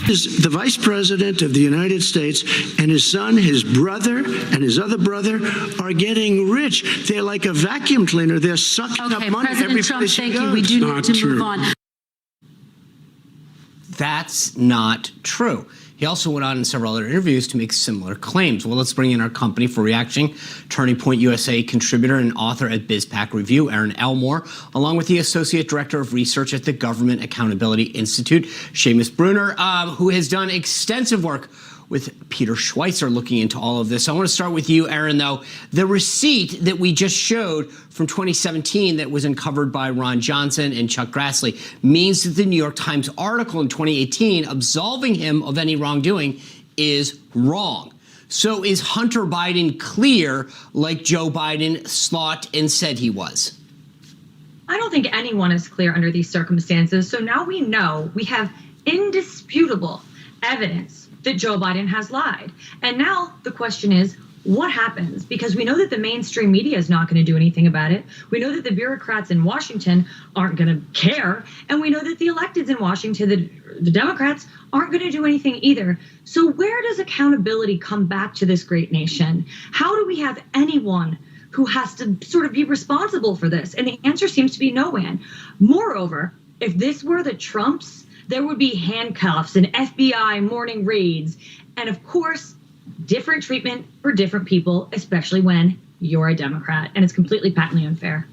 Is the vice president of the United States and his son, his brother, and his other brother are getting rich. They're like a vacuum cleaner. They're sucking up money every President Trump, place thank he you. goes. We do need to move on. That's not true. He also went on in several other interviews to make similar claims. Well, let's bring in our company for reaction. Turning Point USA contributor and author at BizPac Review, Erin Elmore, along with the Associate Director of Research at the Government Accountability Institute, Seamus Bruner, who has done extensive work with Peter Schweitzer looking into all of this. I want to start with you, Erin, though. The receipt that we just showed from 2017 that was uncovered by Ron Johnson and Chuck Grassley means that the New York Times article in 2018 absolving him of any wrongdoing is wrong. So is Hunter Biden clear like Joe Biden thought and said he was? I don't think anyone is clear under these circumstances. So now we know we have indisputable evidence that Joe Biden has lied. And now the question is, what happens? Because we know that the mainstream media is not going to do anything about it. We know that the bureaucrats in Washington aren't going to care. And we know that the electeds in Washington, the Democrats, aren't going to do anything either. So where does accountability come back to this great nation? How do we have anyone who has to sort of be responsible for this? And the answer seems to be no one. Moreover, if this were the Trumps, there would be handcuffs and FBI morning raids. And of course, different treatment for different people, especially when you're a Democrat. And it's completely patently unfair.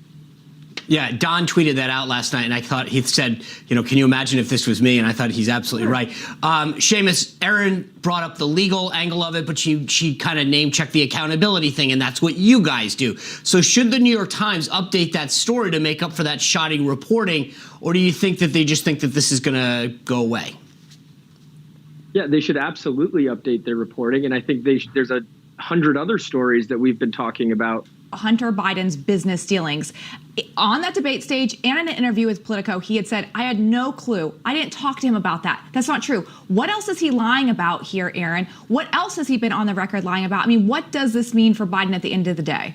Yeah, Don tweeted that out last night, and I thought he said, you know, can you imagine if this was me? And I thought he's absolutely right. Seamus, Erin brought up the legal angle of it, but she kind of name-checked the accountability thing, and that's what you guys do. So should the New York Times update that story to make up for that shoddy reporting, or do you think that they just think that this is going to go away? Yeah, they should absolutely update their reporting, and I think there's 100 other stories that we've been talking about. Hunter Biden's business dealings. On that debate stage and in an interview with Politico, he had said, I had no clue. I didn't talk to him about that. That's not true. What else is he lying about here, Erin? What else has he been on the record lying about? I mean, what does this mean for Biden at the end of the day?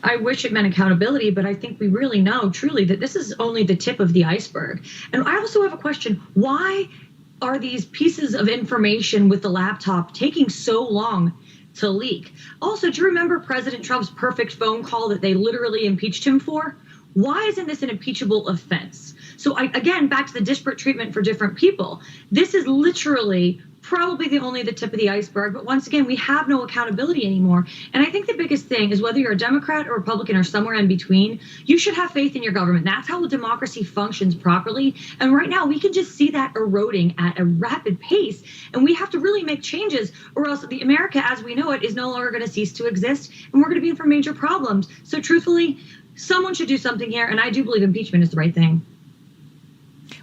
I wish it meant accountability, but I think we really know truly that this is only the tip of the iceberg. And I also have a question. Why are these pieces of information with the laptop taking so long to leak? Also, do you remember President Trump's perfect phone call that they literally impeached him for? Why isn't this an impeachable offense? So again, back to the disparate treatment for different people. This is literally probably only the tip of the iceberg. But once again, we have no accountability anymore. And I think the biggest thing is whether you're a Democrat or Republican or somewhere in between, you should have faith in your government. That's how a democracy functions properly. And right now, we can just see that eroding at a rapid pace. And we have to really make changes, or else the America as we know it is no longer going to cease to exist. And we're going to be in for major problems. So truthfully, someone should do something here. And I do believe impeachment is the right thing.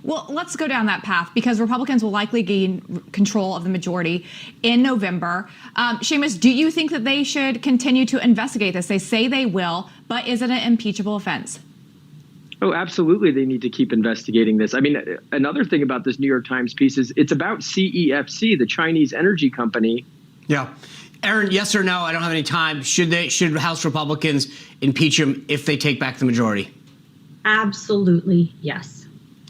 Well, let's go down that path because Republicans will likely gain control of the majority in November. Seamus, do you think that they should continue to investigate this? They say they will, but is it an impeachable offense? Oh, absolutely. They need to keep investigating this. I mean, another thing about this New York Times piece is it's about CEFC, the Chinese energy company. Yeah. Erin, yes or no? I don't have any time. Should House Republicans impeach him if they take back the majority? Absolutely, yes.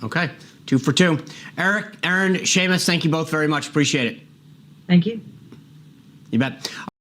Okay, 2 for 2. Erin, Seamus, thank you both very much. Appreciate it. Thank you. You bet.